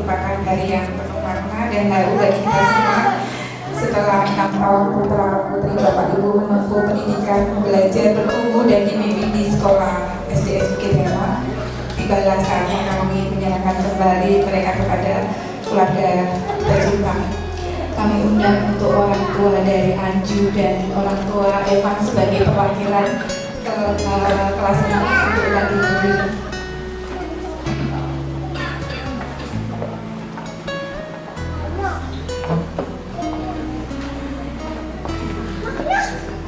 merupakan hari yang penuh makna dan haru bagi kita semua. Setelah 6 tahun putra putri Bapak Ibu menempuh pendidikan, belajar, bertumbuh dan dibimbing di sekolah SDS Bukit Hermon, tibalah saatnya kami menyerahkan kembali mereka kepada keluarga tercinta. Kami undang untuk orang tua dari Anju dan orang tua Evan sebagai perwakilan kelas ini untuk bagi diri.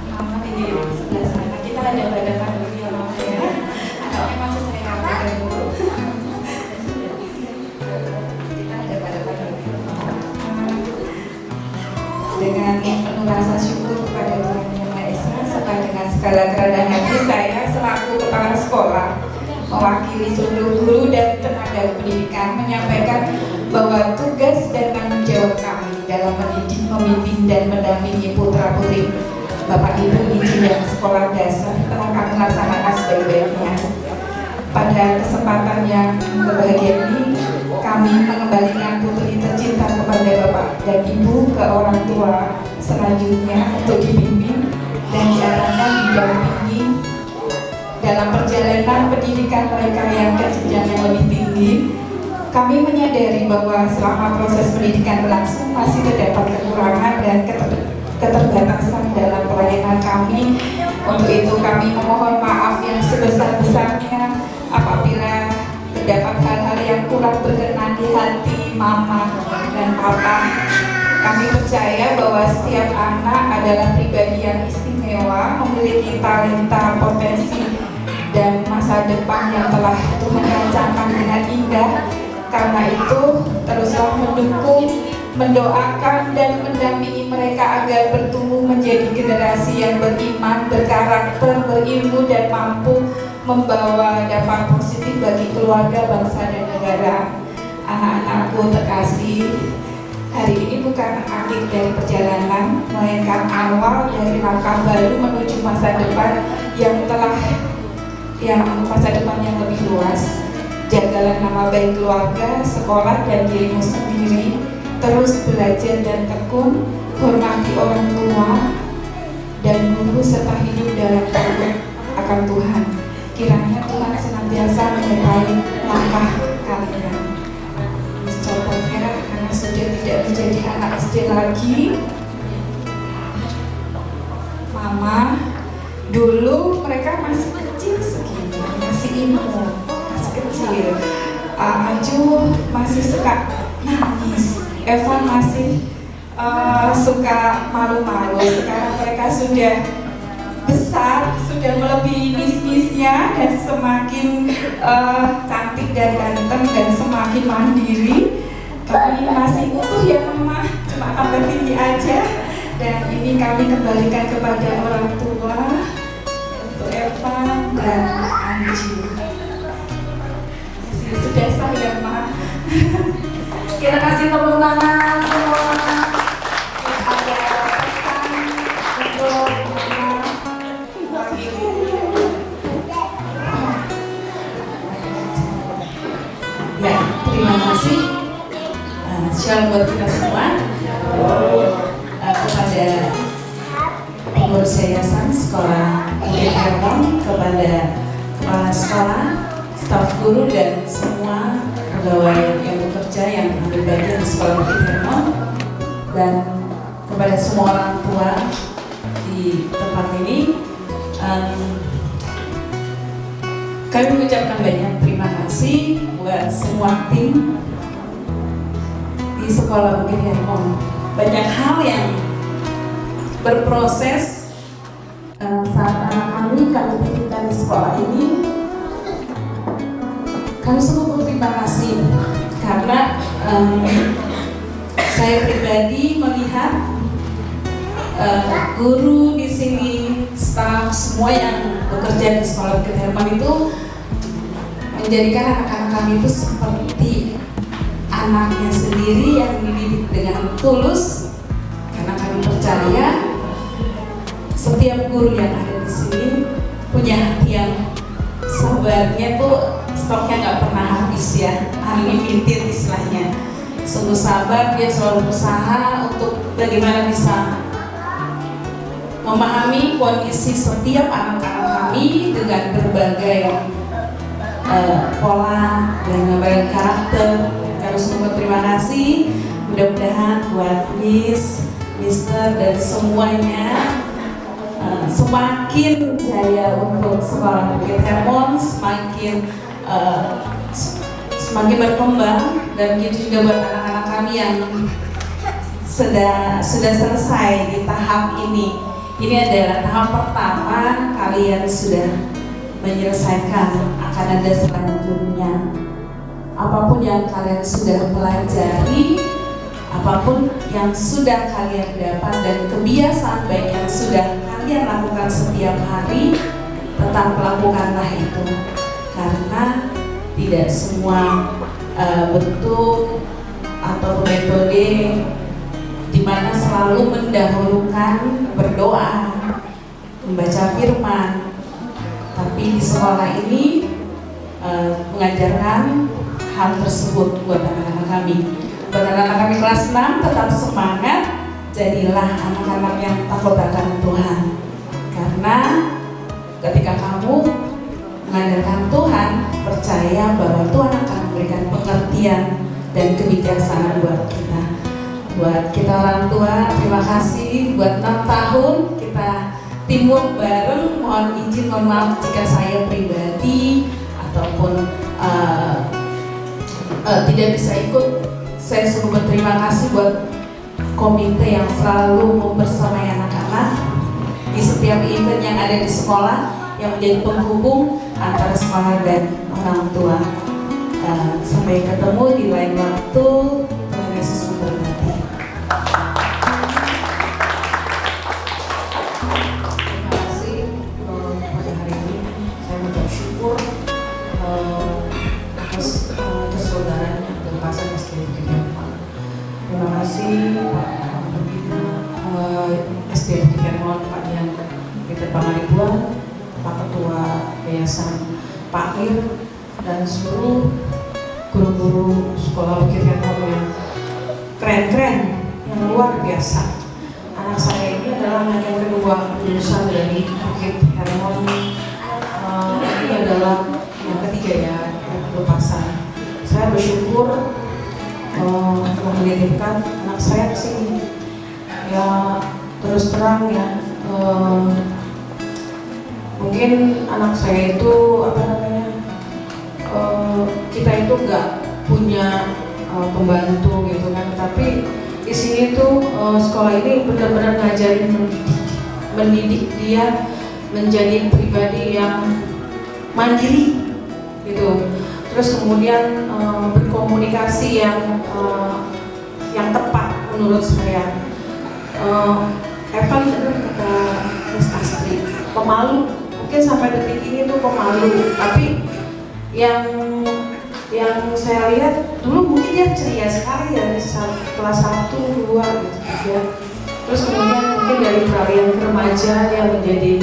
Mama di sebelah sana kita ada badakan dulu ya Mama ya. Anaknya masih saya rapikan dulu. Kita ada badakan dulu. Dengan penuh rasa syukur kepada Tuhan Yang Maha Esa serta dengan segala kerendahan hati, saya selaku kepala sekolah mewakili seluruh guru dan tenaga pendidikan menyampaikan bahwa tugas dan tanggung jawab kami dalam mendidik, membimbing dan mendampingi putra putri Bapak Ibu di jenjang sekolah dasar telah kami laksanakan sebaik-baiknya. Pada kesempatan yang berbahagia ini, kami mengembalikan putri tercinta kepada Bapak dan Ibu ke orang tua selanjutnya untuk dibimbing dan diarahkan didampingi dalam perjalanan pendidikan mereka yang ke jenjang yang lebih tinggi. Kami menyadari bahwa selama proses pendidikan berlangsung masih terdapat kekurangan dan keterbatasan dalam pelayanan kami. Untuk itu kami memohon maaf yang sebesar-besarnya apabila terdapat hal-hal yang kurang berkenan di hati Mama dan Papa. Kami percaya bahwa setiap anak adalah pribadi yang istimewa, memiliki talenta, potensi, dan masa depan yang telah Tuhan rancangkan dengan indah. Karena itu, teruslah mendukung, mendoakan, dan mendampingi mereka agar bertumbuh menjadi generasi yang beriman, berkarakter, berilmu, dan mampu membawa dampak positif bagi keluarga, bangsa, dan negara. Anak-anakku terkasih, hari ini bukan akhir dari perjalanan, melainkan awal dari langkah baru menuju masa depan yang masa depan yang lebih luas. Jagalah nama baik keluarga, sekolah, dan dirimu sendiri. Terus belajar dan tekun, hormati orang tua, dan nurut serta hidup dalam takut akan Tuhan. Kiranya Tuhan senantiasa menyertai langkah kalian. Contohnya, karena sudah tidak menjadi anak SD lagi, Mama, dulu mereka masih kecil segini, masih imut, masih kecil. Anju masih suka nangis, Evan masih suka malu-malu. Sekarang mereka sudah besar, sudah melebihi mis-misnya dan semakin cantik dan ganteng dan semakin mandiri. Kami masih utuh ya Mama, cuma tambah tinggi aja. Dan ini kami kembalikan kepada orang tua untuk Evan dan Anju. Sudah sah ya Ma. Kita kasih tepuk tangan semua. Ada pesan untuk Mama Ibu. Ya, terima kasih. Shalom buat kita semua. Kepada pengurus yayasan sekolah Bukit Hermon, kepada kepala sekolah, staf guru, dan semua pegawai yang bekerja yang ambil bagian di sekolah Bukit Hermon, dan kepada semua orang tua di tempat ini, kami mengucapkan banyak terima kasih buat semua tim di sekolah Bukit Hermon. Banyak hal yang berproses saat anak kami titipkan di sekolah ini. Kami semua berterima kasih karena saya pribadi melihat guru di sini, staf, semua yang bekerja di sekolah Bukit Hermon itu menjadikan anak-anak kami itu seperti anaknya sendiri yang dididik dengan tulus, karena kami percaya setiap guru yang ada di sini punya hati yang sabarnya tuh stoknya nggak pernah habis ya. unlimited istilahnya. Sungguh sabar, dia selalu berusaha untuk bagaimana bisa memahami kondisi setiap anak-anak kami dengan berbagai pola dan gambaran karakter. Kami sungguh terima kasih. Mudah-mudahan buat Miss, Mister dan semuanya semakin jaya untuk sekolah Bukit Hermon, semakin berkembang, dan begitu juga buat anak-anak kami yang sudah selesai di tahap ini. Ini adalah tahap pertama, kalian sudah menyelesaikan, akan ada selanjutnya. Apapun yang kalian sudah pelajari, apapun yang sudah kalian dapat, dan kebiasaan baik yang sudah kalian lakukan setiap hari, tetap lakukanlah itu. Karena tidak semua bentuk atau metode di mana selalu mendahulukan berdoa, membaca firman, tapi di sekolah ini mengajarkan hal tersebut buat anak-anak kami. Buat anak-anak kami kelas 6, tetap semangat, jadilah anak-anak yang takut akan Tuhan. Karena ketika kamu mengandalkan Tuhan, percaya bahwa Tuhan akan memberikan pengertian dan kebijaksanaan buat kita. Buat kita orang tua, terima kasih. Buat 6 tahun kita teamwork bareng. Mohon izin, mohon maaf jika saya pribadi ataupun tidak bisa ikut. Saya sungguh berterima kasih buat komite yang selalu membersamai anak-anak di setiap event yang ada di sekolah, yang menjadi penghubung antara sekolah dan orang tua. Sampai ketemu di lain waktu. Tuhan Yesus memberkati. Terima kasih pada hari ini. Saya mengucap syukur atas kesaudaraannya dan pasangan SD Bukit Hermon. Terima kasih Pak Pembina SD Bukit Hermon, Pak Dian Peter Pangaribuan, Pak Ketua Yayasan Pak Akhir, dan seluruh guru-guru sekolah Bukit Hermon yang keren-keren, yang luar biasa. Anak saya ini adalah anak yang kedua lulusan dari Bukit Hermon. Ini adalah yang ketiga ya, yang kelupasan. Saya bersyukur telah menitipkan anak saya ke sini. Ya terus terang ya, mungkin anak saya itu kita itu nggak punya pembantu gitu kan, tapi di sini tuh sekolah ini benar-benar ngajarin mendidik dia menjadi pribadi yang mandiri gitu. Terus kemudian berkomunikasi yang tepat menurut saya. Evan kata Miss Astrid, pemalu, mungkin sampai detik ini tuh pemalu, tapi yang saya lihat dulu mungkin dia ceria sekali ya, kelas 1, 2 gitu ya. Terus kemudian mungkin dari peralihan ke remaja dia menjadi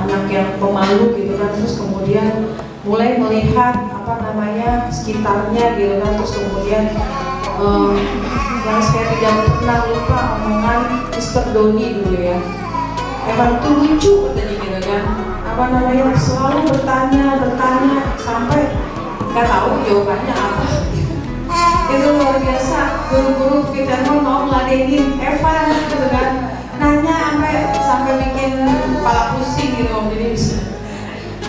anak yang pemalu gitu kan. Terus kemudian mulai melihat sekitarnya gitu kan. Terus kemudian yang saya tidak pernah lupa omongan Mr. Doni dulu ya, Evan tuh lucu katanya gitu kan, selalu bertanya sampai nggak tahu jawabannya apa. Itu luar biasa, guru-guru kita mau ngeladenin Evan gitu kan, nanya sampai bikin kepala pusing gitu. Jadi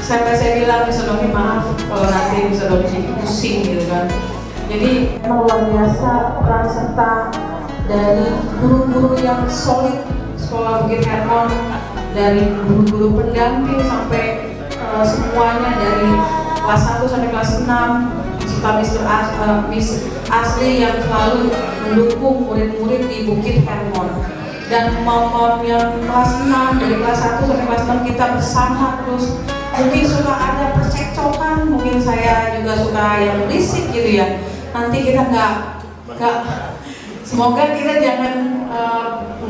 sampai saya bilang Mr. Doni maaf kalau nanti Mr. Doni pusing gitu kan. Jadi luar biasa peran serta dari guru-guru yang solid sekolah Bukit Hermon, dari guru-guru pendamping sampai semuanya dari kelas 1 sampai kelas 6, serta Miss Asli yang selalu mendukung murid-murid di Bukit Hermon. Dan mom yang kelas 6, dari kelas 1 sampai kelas 6 kita bersama terus. Mungkin suka ada percekcokan, mungkin saya juga suka yang berisik gitu ya. Nanti kita nggak semoga kita jangan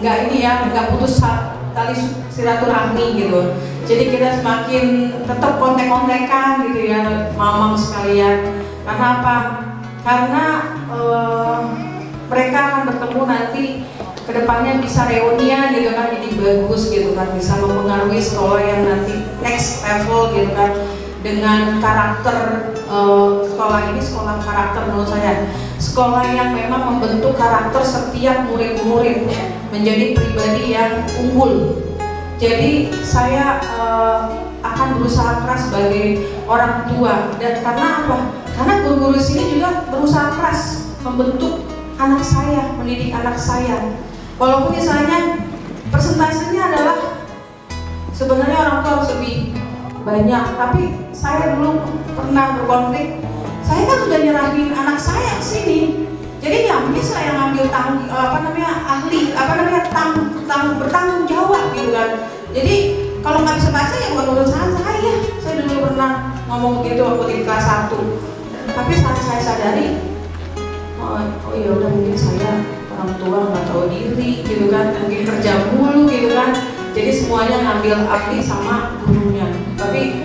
nggak putus tali silaturahmi gitu. Jadi kita semakin tetap kontek-kontekan gitu ya, mamang sekalian. Karena apa? Karena mereka akan bertemu nanti kedepannya bisa reunian gitu kan, jadi bagus gitu kan, bisa mempengaruhi sekolah yang nanti next level gitu kan, dengan karakter sekolah ini sekolah karakter menurut saya, sekolah yang memang membentuk karakter setiap murid-murid menjadi pribadi yang unggul. Jadi saya akan berusaha keras sebagai orang tua, dan karena apa? Karena guru-guru sini juga berusaha keras membentuk anak saya, mendidik anak saya. Walaupun misalnya persentasenya adalah sebenarnya orang tua harus lebih banyak, tapi saya dulu pernah berkonflik. Saya kan sudah nyerahin anak saya ke sini, jadi nggak bisa yang ngambil bertanggung jawab gitu kan. Jadi kalau nggak bisa baca ya bukan urusan saya. Saya dulu pernah ngomong gitu waktu di kelas 1. Tapi saat saya sadari, oh ya udah, mungkin saya orang tua nggak tahu diri gitu kan, mungkin kerja mulu gitu kan, jadi semuanya ngambil alih sama gurunya. Tapi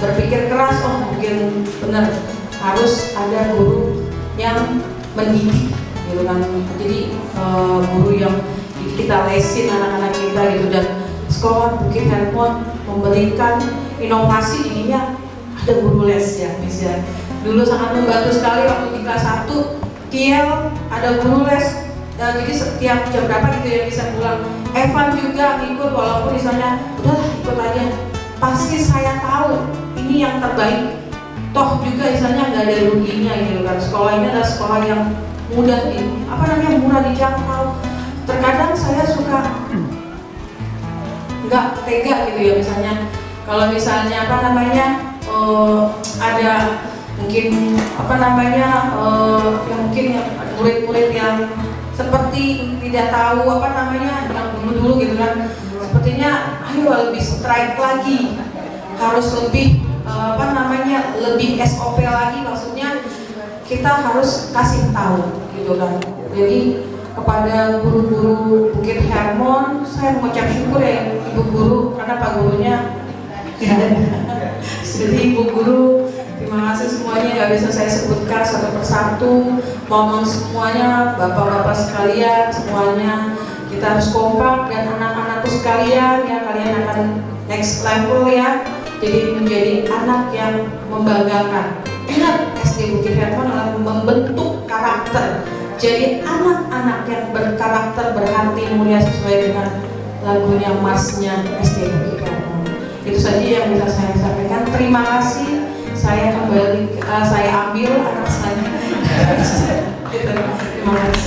berpikir keras, oh mungkin benar harus ada guru yang mendidik gitu kan. Jadi guru yang kita lesin anak-anak kita gitu, dan sekolah Bukit Hermon memberikan inovasi ininya, ada guru les ya Miss ya. Dulu sangat membantu sekali waktu di kelas 1 Kiel ada guru les. Jadi setiap jam berapa gitu ya bisa pulang. Evan juga ikut, walaupun misalnya udah ikut aja, pasti saya tahu ini yang terbaik. Toh juga misalnya nggak ada ruginya gitu kan. Sekolah ini adalah sekolah yang mudah murah dijangkau. Terkadang saya suka nggak tega gitu ya, misalnya kalau misalnya ada mungkin yang mungkin murid-murid yang seperti tidak tahu yang dulu gitu kan, sepertinya ayo lebih strike lagi, harus lebih lebih SOP lagi, maksudnya kita harus kasih tahu gitu kan. Jadi kepada guru-guru Bukit Hermon saya mengucap syukur ya ibu guru, karena pak gurunya jadi ibu guru terima kasih semuanya, nggak bisa saya sebutkan satu persatu, mohon semuanya, bapak-bapak sekalian semuanya, kita harus kompak, dan anak-anakku sekalian ya, kalian akan next level ya, jadi menjadi anak yang membanggakan. Ingat, SD Bukit Hermon adalah membentuk karakter, jadi anak-anak yang berkarakter, berhati mulia sesuai dengan lagunya Marsnya SD Bukit Hermon. Itu saja yang bisa saya sampaikan. Terima kasih. Saya kembali, saya ambil anak saya. Terima kasih.